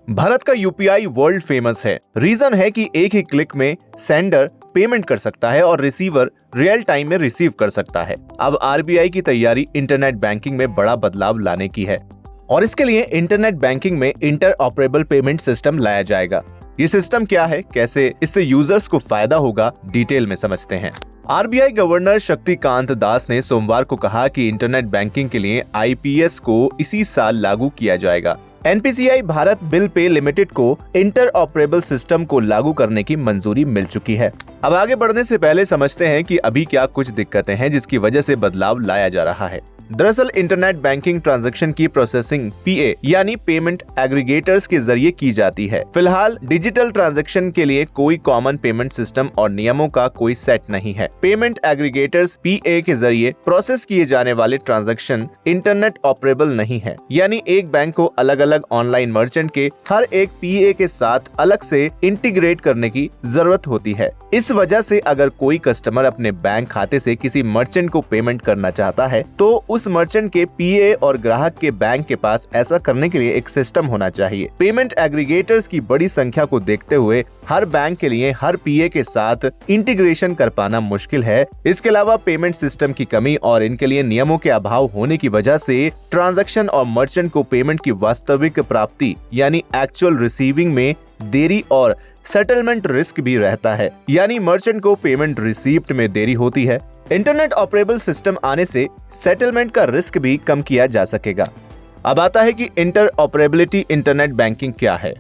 भारत का UPI world famous है। Reason है कि एक ही क्लिक में सेंडर पेमेंट कर सकता है और रिसीवर रियल टाइम में रिसीव कर सकता है। अब आरबीआई की तैयारी इंटरनेट बैंकिंग में बड़ा बदलाव लाने की है और इसके लिए इंटरनेट बैंकिंग में इंटरऑपरेबल पेमेंट सिस्टम लाया जाएगा। ये सिस्टम क्या है, कैसे इससे यूजर्स को फायदा होगा, डिटेल में समझते हैं। आरबीआई गवर्नर शक्तिकांत दास ने सोमवार को कहा कि इंटरनेट बैंकिंग के लिए आईपीएस को इसी साल लागू किया जाएगा। NPCI Bharat bill pay limited को इंटरऑपरेबल सिस्टम को लागू करने की मंजूरी मिल चुकी है। अब आगे बढ़ने से पहले समझते हैं कि अभी क्या कुछ दिक्कतें हैं जिसकी वजह से बदलाव लाया जा रहा है। दरअसल इंटरनेट बैंकिंग ट्रांजैक्शन की प्रोसेसिंग पीए यानी पेमेंट एग्रीगेटर्स के जरिए की जाती है। फिलहाल डिजिटल ट्रांजैक्शन के लिए कोई कॉमन पेमेंट सिस्टम और नियमों का कोई सेट नहीं है। पेमेंट एग्रीगेटर्स पीए के जरिए प्रोसेस किए जाने वाले ट्रांजैक्शन इंटरनेट ऑपरेबल नहीं है, यानी एक बैंक को अलग अलग ऑनलाइन मर्चेंट के हर एक पीए के साथ अलग से इंटीग्रेट करने की जरूरत होती है। इस वजह से अगर कोई कस्टमर अपने बैंक खाते से किसी मर्चेंट को पेमेंट करना चाहता है तो उस मर्चेंट के पीए और ग्राहक के बैंक के पास ऐसा करने के लिए एक सिस्टम होना चाहिए। पेमेंट एग्रीगेटर्स की बड़ी संख्या को देखते हुए हर बैंक के लिए हर पीए के साथ इंटीग्रेशन कर पाना मुश्किल है। इसके अलावा पेमेंट सिस्टम की कमी और इनके लिए नियमों के अभाव होने की वजह से ट्रांजैक्शन और मर्चेंट को पेमेंट की वास्तविक प्राप्ति यानी एक्चुअल रिसीविंग में देरी और सेटलमेंट रिस्क भी रहता है, यानी मर्चेंट को पेमेंट रिसीप्ट में देरी होती है। इंटरनेट ऑपरेबल सिस्टम आने से सेटलमेंट का रिस्क भी कम किया जा सकेगा। अब आता है कि इंटरऑपरेबिलिटी इंटरनेट बैंकिंग क्या है।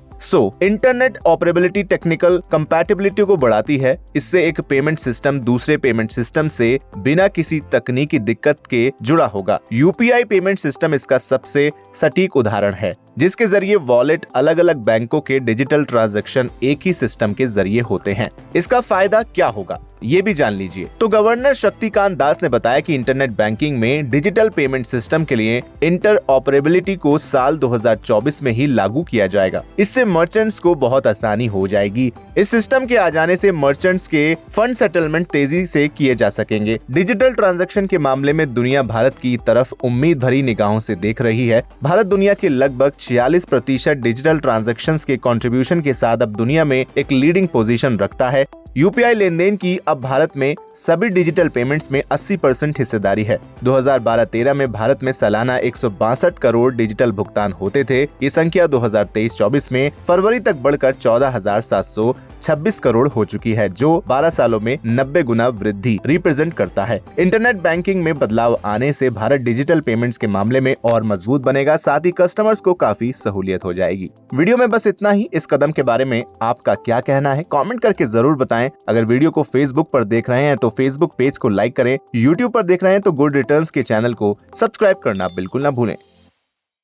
इंटरनेट ऑपरेबिलिटी टेक्निकल कंपैटिबिलिटी को बढ़ाती है। इससे एक पेमेंट सिस्टम दूसरे पेमेंट सिस्टम से बिना किसी तकनीकी दिक्कत के जुड़ा होगा। यूपीआई पेमेंट सिस्टम इसका सबसे सटीक उदाहरण है, जिसके जरिए वॉलेट अलग अलग बैंकों के डिजिटल ट्रांजैक्शन एक ही सिस्टम के जरिए होते हैं। इसका फायदा क्या होगा ये भी जान लीजिए। तो गवर्नर शक्तिकांत दास ने बताया कि इंटरनेट बैंकिंग में डिजिटल पेमेंट सिस्टम के लिए इंटरऑपरेबिलिटी को साल 2024 में ही लागू किया जाएगा। इससे मर्चेंट्स को बहुत आसानी हो जाएगी। इस सिस्टम के आ जाने से मर्चेंट्स के फंड सेटलमेंट तेजी से किए जा सकेंगे। डिजिटल ट्रांजैक्शन के मामले में दुनिया भारत की तरफ उम्मीद भरी निगाहों से देख रही है। भारत दुनिया के लगभग 46% डिजिटल ट्रांजैक्शंस के कंट्रीब्यूशन के साथ अब दुनिया में एक लीडिंग पोजीशन रखता है। यूपीआई लेनदेन की अब भारत में सभी डिजिटल पेमेंट्स में 80% हिस्सेदारी है। 2012-13 में भारत में सालाना 162 करोड़ डिजिटल भुगतान होते थे। ये संख्या 2023-24 में फरवरी तक बढ़कर 14,726 करोड़ हो चुकी है, जो 12 सालों में 90 गुना वृद्धि रिप्रेजेंट करता है। इंटरनेट बैंकिंग में बदलाव आने से भारत डिजिटल पेमेंट्स के मामले में और मजबूत बनेगा, साथ ही कस्टमर्स को काफी सहूलियत हो जाएगी। वीडियो में बस इतना ही। इस कदम के बारे में आपका क्या कहना है, कमेंट करके जरूर बताएं। अगर वीडियो को फेसबुक पर देख रहे हैं तो फेसबुक पेज को लाइक करें। यूट्यूब पर देख रहे हैं तो गुड रिटर्न्स के चैनल को सब्सक्राइब करना बिल्कुल ना भूलें।